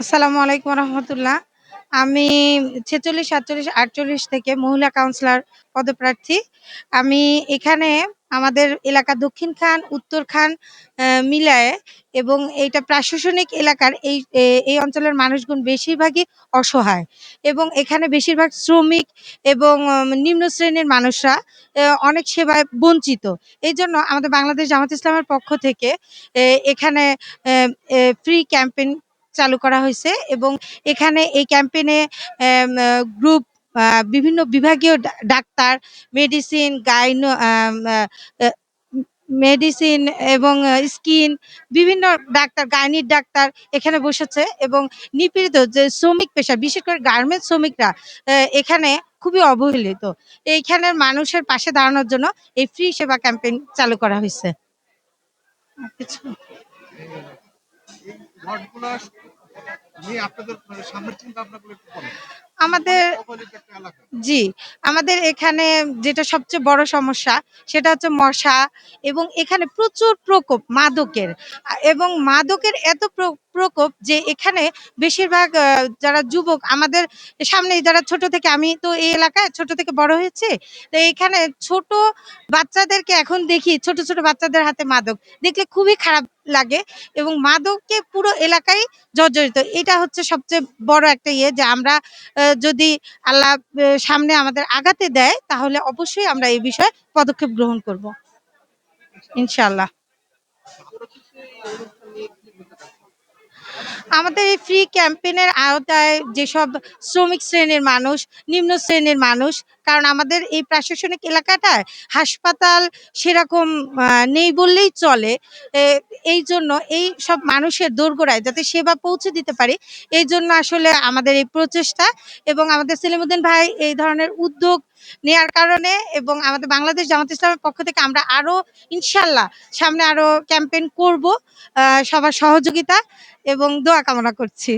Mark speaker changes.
Speaker 1: আসসালামু আলাইকুম রহমতুল্লাহ। আমি ৪৬, ৪৭, ৪৮ থেকে মহিলা কাউন্সিলর পদপ্রার্থী। আমি এখানে আমাদের এলাকা দক্ষিণ খান, উত্তর খান মিলায়ে এবং এইটা প্রশাসনিক এলাকার এই অঞ্চলের মানুষগুণ বেশিরভাগই অসহায় এবং এখানে বেশিরভাগ শ্রমিক এবং নিম্ন শ্রেণীর মানুষরা অনেক সেবায় বঞ্চিত। এইজন্য আমাদের বাংলাদেশ জামাত ইসলামের পক্ষ থেকে এখানে ফ্রি ক্যাম্পেইন চালু করা হয়েছে এবং এখানে এই ক্যাম্পেইনে গ্রুপ বিভিন্ন বিভাগীয় ডাক্তার, মেডিসিন, মেডিসিন এবং স্কিন বিভিন্ন ডাক্তার, গাইনির ডাক্তার এখানে বসেছে এবং নিপীড়িত যে শ্রমিক পেশা, বিশেষ করে গার্মেন্টস শ্রমিকরা এখানে খুবই অবহেলিত। এইখানের মানুষের পাশে দাঁড়ানোর জন্য এই ফ্রি সেবা ক্যাম্পেইন চালু করা হয়েছে। কিছু আমাদের জি, আমাদের এখানে যেটা সবচেয়ে বড় সমস্যা সেটা হচ্ছে মশা এবং এখানে প্রচুর প্রকোপ মাদকের। এবং মাদকের এত প্রকোপ যে এখানে বেশিরভাগ যারা যুবক আমাদের সামনেই, যারা ছোট থেকে, আমি তো এই এলাকায় ছোট থেকে বড় হয়েছি। তো এখানে ছোট বাচ্চাদেরকে এখন দেখি, ছোট, ছোট বাচ্চাদের হাতে মাদক। দেখলে খুবই খারাপ লাগে এবং মাদকে পুরো এলাকায় জর্জরিত। এটা হচ্ছে সবচেয়ে বড় একটা ইয়ে যে আমরা যদি আল্লাহ সামনে আমাদের আগাতে দেয় তাহলে অবশ্যই আমরা এই বিষয়ে পদক্ষেপ গ্রহণ করব ইনশাআল্লাহ। আমাদের এই ফ্রি ক্যাম্পেইনের আওতায় যেসব শ্রমিক শ্রেণীর মানুষ, নিম্ন শ্রেণীর মানুষ, কারণ আমাদের এই প্রশাসনিক এলাকাটায় হাসপাতাল সেরকম নেই বললেই চলে। এই জন্য এই সব মানুষের দোরগোড়ায় যাতে সেবা পৌঁছে দিতে পারি, এই জন্য আসলে আমাদের এই প্রচেষ্টা এবং আমাদের সেলিমউদ্দিন ভাই এই ধরনের উদ্যোগ নেয়ার কারণে এবং আমাদের বাংলাদেশ জামাত ইসলামের পক্ষ থেকে আমরা আরো ইনশাল্লাহ সামনে আরো ক্যাম্পেইন করব সবার সহযোগিতা এবং দোয়া কামনা করছি।